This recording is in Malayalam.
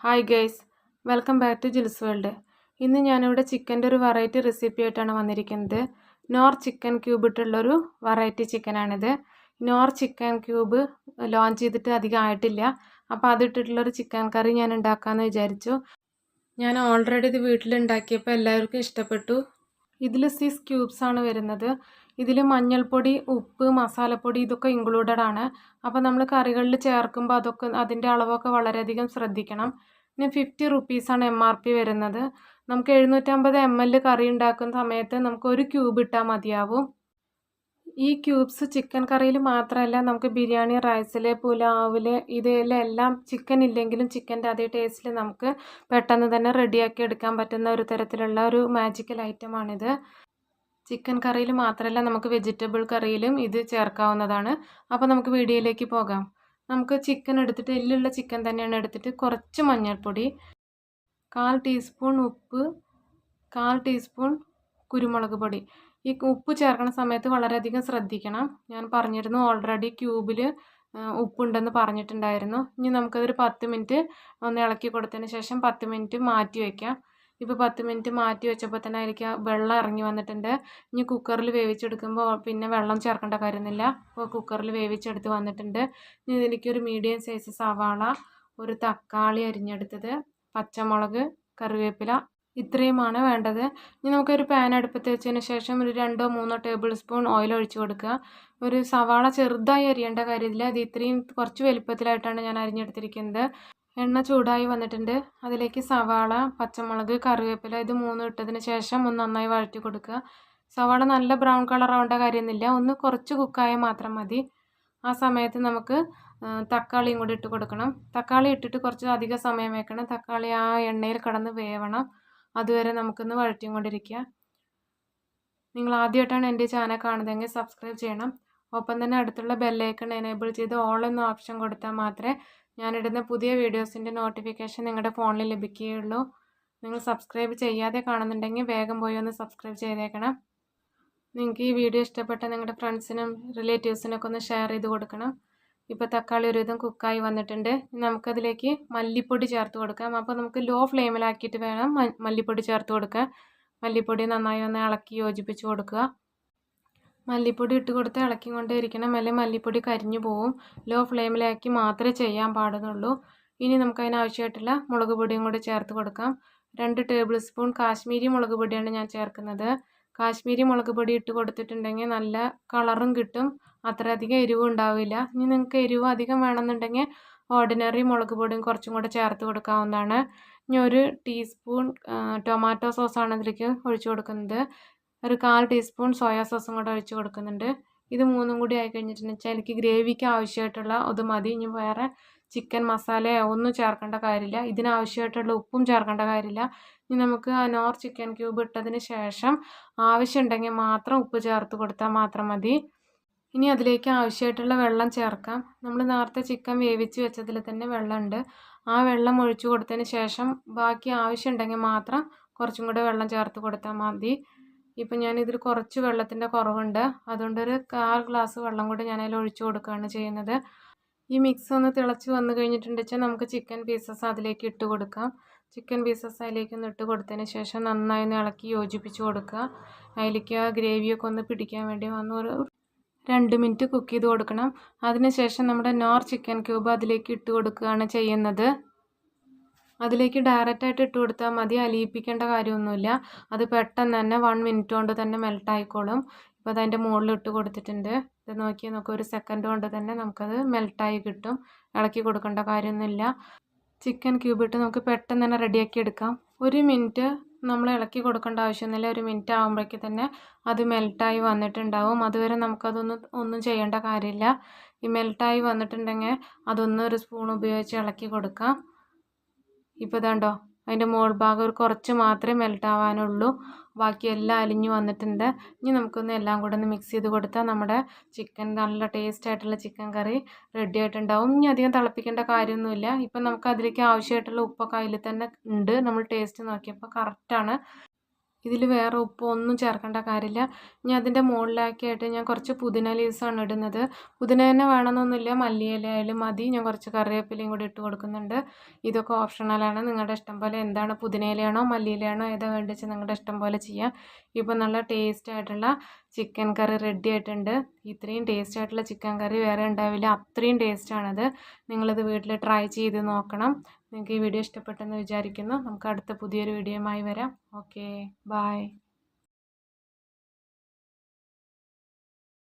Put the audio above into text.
Hi guys, welcome back to Jils world. ഇന്ന് ഞാനിവിടെ ചിക്കൻ്റെ ഒരു വെറൈറ്റി റെസിപ്പി ആയിട്ടാണ് വന്നിരിക്കുന്നത്. നോർ ചിക്കൻ ക്യൂബ് ഇട്ടുള്ളൊരു വെറൈറ്റി ചിക്കനാണിത്. നോർ ചിക്കൻ ക്യൂബ് ലോഞ്ച് ചെയ്തിട്ട് അധികം ആയിട്ടില്ല. അപ്പോൾ അതിട്ടിട്ടുള്ളൊരു ചിക്കൻ കറി ഞാൻ ഉണ്ടാക്കാമെന്ന് വിചാരിച്ചു. ഞാൻ ഓൾറെഡി ഇത് വീട്ടിലുണ്ടാക്കിയപ്പോൾ എല്ലാവർക്കും ഇഷ്ടപ്പെട്ടു. ഇതിൽ 6 ക്യൂബ്സ് ആണ് വരുന്നത്. ഇതിൽ മഞ്ഞൾപ്പൊടി, ഉപ്പ്, മസാലപ്പൊടി ഇതൊക്കെ ഇൻക്ലൂഡഡ് ആണ്. അപ്പോൾ നമ്മൾ കറികളിൽ ചേർക്കുമ്പോൾ അതിൻ്റെ അളവൊക്കെ വളരെയധികം ശ്രദ്ധിക്കണം. പിന്നെ 50 റുപ്പീസാണ് MRP വരുന്നത്. നമുക്ക് 750 ml കറി ഉണ്ടാക്കുന്ന സമയത്ത് നമുക്ക് ഒരു ക്യൂബ് ഇട്ടാൽ മതിയാവും. ഈ ക്യൂബ്സ് ചിക്കൻ കറിയിൽ മാത്രമല്ല, നമുക്ക് ബിരിയാണി റൈസിൽ, പുലാവിൽ ഇതിലെല്ലാം ചിക്കൻ ഇല്ലെങ്കിലും ചിക്കൻ്റെ അതേ ടേസ്റ്റിൽ നമുക്ക് പെട്ടെന്ന് തന്നെ റെഡിയാക്കി എടുക്കാൻ പറ്റുന്ന ഒരു തരത്തിലുള്ള ഒരു മാജിക്കൽ ഐറ്റമാണിത്. ചിക്കൻ കറിയിൽ മാത്രമല്ല, നമുക്ക് വെജിറ്റബിൾ കറിയിലും ഇത് ചേർക്കാവുന്നതാണ്. അപ്പോൾ നമുക്ക് വീഡിയോയിലേക്ക് പോകാം. നമുക്ക് ചിക്കൻ എടുത്തിട്ട്, എല്ലുള്ള ചിക്കൻ തന്നെയാണ് എടുത്തിട്ട് കുറച്ച് മഞ്ഞൾപ്പൊടി, 1/4 ടീസ്പൂൺ ഉപ്പ്, 1/4 ടീസ്പൂൺ കുരുമുളക് പൊടി. ഈ ഉപ്പ് ചേർക്കുന്ന സമയത്ത് വളരെയധികം ശ്രദ്ധിക്കണം. ഞാൻ പറഞ്ഞിരുന്നു ഓൾറെഡി ക്യൂബിൽ ഉപ്പുണ്ടെന്ന് പറഞ്ഞിട്ടുണ്ടായിരുന്നു. ഇനി നമുക്കതൊരു 10 മിനിറ്റ് ഒന്ന് ഇളക്കി കൊടുത്തതിന് ശേഷം 10 മിനിറ്റ് മാറ്റി വയ്ക്കാം. ഇപ്പോൾ 10 മിനിറ്റ് മാറ്റി വെച്ചപ്പോൾ തന്നെ അതിലേക്ക് വെള്ളം ഇറങ്ങി വന്നിട്ടുണ്ട്. ഇനി കുക്കറിൽ വേവിച്ചെടുക്കുമ്പോൾ പിന്നെ വെള്ളം ചേർക്കേണ്ട കാര്യമൊന്നുമില്ല. അപ്പോൾ കുക്കറിൽ വേവിച്ചെടുത്ത് വന്നിട്ടുണ്ട്. ഇനി ഇതിലേക്ക് ഒരു മീഡിയം സൈസ് സവാള, ഒരു തക്കാളി അരിഞ്ഞെടുത്തത്, പച്ചമുളക്, കറിവേപ്പില, ഇത്രയുമാണ് വേണ്ടത്. ഇനി നമുക്കൊരു പാൻ അടുപ്പത്ത് വെച്ചതിന് ശേഷം ഒരു 2-3 ടേബിൾ സ്പൂൺ ഓയിൽ ഒഴിച്ച് കൊടുക്കുക. ഒരു സവാള ചെറുതായി അരിയേണ്ട കാര്യമില്ല. ഇത് ഇത്രയും കുറച്ച് വലുപ്പത്തിലായിട്ടാണ് ഞാൻ അരിഞ്ഞെടുത്തിരിക്കുന്നത്. എണ്ണ ചൂടായി വന്നിട്ടുണ്ട്. അതിലേക്ക് സവാള, പച്ചമുളക്, കറിവേപ്പില ഇത് 3 ഇട്ടതിന് ശേഷം ഒന്ന് നന്നായി വഴറ്റി കൊടുക്കുക. സവാള നല്ല ബ്രൗൺ കളർ ആവേണ്ട കാര്യമൊന്നുമില്ല, ഒന്ന് കുറച്ച് കുക്കായാൽ മാത്രം മതി. ആ സമയത്ത് നമുക്ക് തക്കാളിയും കൂടി ഇട്ട് കൊടുക്കണം. തക്കാളി ഇട്ടിട്ട് കുറച്ച് അധികം സമയം വെക്കണം. തക്കാളി ആ എണ്ണയിൽ കിടന്ന് വേവണം. അതുവരെ നമുക്കൊന്ന് വഴറ്റിയും കൊണ്ടിരിക്കുക. നിങ്ങൾ ആദ്യമായിട്ടാണ് എൻ്റെ ചാനൽ കാണുന്നതെങ്കിൽ സബ്സ്ക്രൈബ് ചെയ്യണം. ഒപ്പം തന്നെ അടുത്തുള്ള ബെല്ലൈക്കൺ എനേബിൾ ചെയ്ത് ഓൾ എന്ന ഓപ്ഷൻ കൊടുത്താൽ മാത്രമേ ഞാനിടുന്ന പുതിയ വീഡിയോസിൻ്റെ നോട്ടിഫിക്കേഷൻ നിങ്ങളുടെ ഫോണിൽ ലഭിക്കുകയുള്ളൂ. നിങ്ങൾ സബ്സ്ക്രൈബ് ചെയ്യാതെ കാണുന്നുണ്ടെങ്കിൽ വേഗം പോയി ഒന്ന് സബ്സ്ക്രൈബ് ചെയ്തേക്കണം. നിങ്ങൾക്ക് ഈ വീഡിയോ ഇഷ്ടപ്പെട്ട നിങ്ങളുടെ ഫ്രണ്ട്സിനും റിലേറ്റീവ്സിനൊക്കെ ഒന്ന് ഷെയർ ചെയ്ത് കൊടുക്കണം. ഇപ്പോൾ തക്കാളി ഒരുവിധം കുക്കായി വന്നിട്ടുണ്ട്. നമുക്കതിലേക്ക് മല്ലിപ്പൊടി ചേർത്ത് കൊടുക്കാം. അപ്പോൾ നമുക്ക് ലോ ഫ്ലെയിമിലാക്കിയിട്ട് വേണം മല്ലിപ്പൊടി ചേർത്ത് കൊടുക്കാൻ. മല്ലിപ്പൊടി നന്നായി ഒന്ന് ഇളക്കി യോജിപ്പിച്ച് കൊടുക്കുക. മല്ലിപ്പൊടി ഇട്ട് കൊടുത്ത് ഇളക്കിക്കൊണ്ടേ ഇരിക്കണം, അല്ലെങ്കിൽ മല്ലിപ്പൊടി കരിഞ്ഞു പോവും. ലോ ഫ്ലെയിമിലാക്കി മാത്രമേ ചെയ്യാൻ പാടുന്നുള്ളൂ. ഇനി നമുക്കതിനാവശ്യമായിട്ടുള്ള മുളക് പൊടിയും കൂടി ചേർത്ത് കൊടുക്കാം. 2 ടേബിൾ സ്പൂൺ കാശ്മീരി മുളക് പൊടിയാണ് ഞാൻ ചേർക്കുന്നത്. കാശ്മീരി മുളക് പൊടി ഇട്ട് കൊടുത്തിട്ടുണ്ടെങ്കിൽ നല്ല കളറും കിട്ടും, അത്രയധികം എരിവും ഉണ്ടാവില്ല. ഇനി നിങ്ങൾക്ക് എരിവ് അധികം വേണമെന്നുണ്ടെങ്കിൽ ഓർഡിനറി മുളക് പൊടിയും കുറച്ചും കൂടെ ചേർത്ത് കൊടുക്കാവുന്നതാണ്. ഇനി 1 ടീസ്പൂൺ ടൊമാറ്റോ സോസാണ് ഇതിലേക്ക് ഒഴിച്ചു കൊടുക്കുന്നത്. ഒരു 1/4 ടീസ്പൂൺ സോയാ സോസും കൂടെ ഒഴിച്ച് കൊടുക്കുന്നുണ്ട്. ഇത് 3 കൂടി ആയി കഴിഞ്ഞിട്ടുണ്ടെന്ന് എനിക്ക് ഗ്രേവിക്ക് ആവശ്യമായിട്ടുള്ള ഇത് മതി. ഇനി വേറെ ചിക്കൻ മസാലയോ ഒന്നും ചേർക്കേണ്ട കാര്യമില്ല. ഇതിനാവശ്യമായിട്ടുള്ള ഉപ്പും ചേർക്കേണ്ട കാര്യമില്ല. ഇനി നമുക്ക് ആ നോർ ചിക്കൻ ക്യൂബ് ഇട്ടതിന് ശേഷം ആവശ്യമുണ്ടെങ്കിൽ മാത്രം ഉപ്പ് ചേർത്ത് കൊടുത്താൽ മാത്രം മതി. ഇനി അതിലേക്ക് ആവശ്യമായിട്ടുള്ള വെള്ളം ചേർക്കാം. നമ്മൾ നേരത്തെ ചിക്കൻ വേവിച്ച് വെച്ചതിൽ തന്നെ വെള്ളമുണ്ട്. ആ വെള്ളം ഒഴിച്ചു കൊടുത്തതിന് ശേഷം ബാക്കി ആവശ്യമുണ്ടെങ്കിൽ മാത്രം കുറച്ചും കൂടെ വെള്ളം ചേർത്ത് കൊടുത്താൽ മതി. ഇപ്പം ഞാനിതിൽ കുറച്ച് വെള്ളത്തിൻ്റെ കുറവുണ്ട്, അതുകൊണ്ടൊരു 1/4 ഗ്ലാസ് വെള്ളം കൂടി ഞാനതിൽ ഒഴിച്ചു കൊടുക്കുകയാണ് ചെയ്യുന്നത്. ഈ മിക്സ് ഒന്ന് തിളച്ച് വന്നു കഴിഞ്ഞിട്ടുണ്ടെങ്കിൽ നമുക്ക് ചിക്കൻ പീസസ് അതിലേക്ക് ഇട്ട് കൊടുക്കാം. ചിക്കൻ പീസസ് അതിലേക്ക് ഒന്ന് ഇട്ട് കൊടുത്തതിന് ശേഷം നന്നായി ഒന്ന് ഇളക്കി യോജിപ്പിച്ച് കൊടുക്കുക. അതിലേക്ക് ആ ഗ്രേവിയൊക്കെ ഒന്ന് പിടിക്കാൻ വേണ്ടി ഒരു 2 മിനിറ്റ് കുക്ക് ചെയ്ത് കൊടുക്കണം. അതിനുശേഷം നമ്മുടെ നോർ ചിക്കൻ ക്യൂബ് അതിലേക്ക് ഇട്ട് കൊടുക്കുകയാണ് ചെയ്യുന്നത്. അതിലേക്ക് ഡയറക്റ്റായിട്ട് ഇട്ട് കൊടുത്താൽ മതി, അലിയിപ്പിക്കേണ്ട കാര്യമൊന്നുമില്ല. അത് പെട്ടെന്ന് തന്നെ 1 മിനിറ്റ് കൊണ്ട് തന്നെ മെൽട്ടായിക്കോളും. ഇപ്പോൾ അതതിൻ്റെ മുകളിൽ ഇട്ട് കൊടുത്തിട്ടുണ്ട്. ഇത് നോക്കി നമുക്ക് 1 സെക്കൻഡ് കൊണ്ട് തന്നെ നമുക്കത് മെൽട്ടായി കിട്ടും. ഇളക്കി കൊടുക്കേണ്ട കാര്യമൊന്നുമില്ല. ചിക്കൻ ക്യൂബ് ഇട്ട് നമുക്ക് പെട്ടെന്ന് തന്നെ റെഡിയാക്കി എടുക്കാം. 1 മിനിറ്റ് നമ്മൾ ഇളക്കി കൊടുക്കേണ്ട ആവശ്യമൊന്നുമില്ല. 1 മിനിറ്റ് ആകുമ്പോഴേക്ക് തന്നെ അത് മെൽട്ടായി വന്നിട്ടുണ്ടാവും. അതുവരെ ഒന്നും ചെയ്യേണ്ട കാര്യമില്ല. ഈ മെൽട്ടായി വന്നിട്ടുണ്ടെങ്കിൽ അതൊന്ന് ഒരു സ്പൂൺ ഉപയോഗിച്ച് ഇളക്കി കൊടുക്കാം. ഇപ്പോൾ ഇതുണ്ടോ, അതിൻ്റെ മുകൾ ഭാഗം കുറച്ച് മാത്രമേ മെൽട്ടാവാനുള്ളൂ, ബാക്കി എല്ലാം അലിഞ്ഞു വന്നിട്ടുണ്ട്. ഇനി നമുക്കൊന്ന് എല്ലാം കൂടെ ഒന്ന് മിക്സ് ചെയ്ത് കൊടുത്താൽ നമ്മുടെ ചിക്കൻ നല്ല ടേസ്റ്റ് ആയിട്ടുള്ള ചിക്കൻ കറി റെഡി ആയിട്ടുണ്ടാവും. ഇനി അധികം തിളപ്പിക്കേണ്ട കാര്യമൊന്നുമില്ല. ഇപ്പം നമുക്ക് അതിലേക്ക് ആവശ്യമായിട്ടുള്ള ഉപ്പൊക്കെ അതിൽ തന്നെ ഉണ്ട്. നമ്മൾ ടേസ്റ്റ് നോക്കിയപ്പോൾ കറക്റ്റാണ്. ഇതിൽ വേറെ ഉപ്പ് ഒന്നും ചേർക്കേണ്ട കാര്യമില്ല. ഇനി അതിൻ്റെ മുകളിലാക്കിയായിട്ട് ഞാൻ കുറച്ച് പുതിന ലീവ്സാണ് ഇടുന്നത്. പുതിന തന്നെ വേണമെന്നൊന്നുമില്ല, മല്ലിയില ആയാലും മതി. ഞാൻ കുറച്ച് കറിവേപ്പിലയും കൂടി ഇട്ട് കൊടുക്കുന്നുണ്ട്. ഇതൊക്കെ ഓപ്ഷണലാണ്, നിങ്ങളുടെ ഇഷ്ടം പോലെ. എന്താണ്, പുതിനയിലയാണോ മല്ലിയിലയാണോ ഏതാ വേണ്ടിച്ച് നിങ്ങളുടെ ഇഷ്ടം പോലെ ചെയ്യാം. ഇപ്പോൾ നല്ല ടേസ്റ്റ് ആയിട്ടുള്ള ചിക്കൻ കറി റെഡി ആയിട്ടുണ്ട്. ഇത്രയും ടേസ്റ്റ് ആയിട്ടുള്ള ചിക്കൻ കറി വേറെ ഉണ്ടാവില്ല, അത്രയും ടേസ്റ്റാണത്. നിങ്ങളിത് വീട്ടിൽ ട്രൈ ചെയ്ത് നോക്കണം. നിങ്ങൾക്ക് ഈ വീഡിയോ ഇഷ്ടപ്പെട്ടെന്ന് വിചാരിക്കുന്നു. നമുക്ക് അടുത്ത പുതിയൊരു വീഡിയോയുമായി വരാം. Okay, by.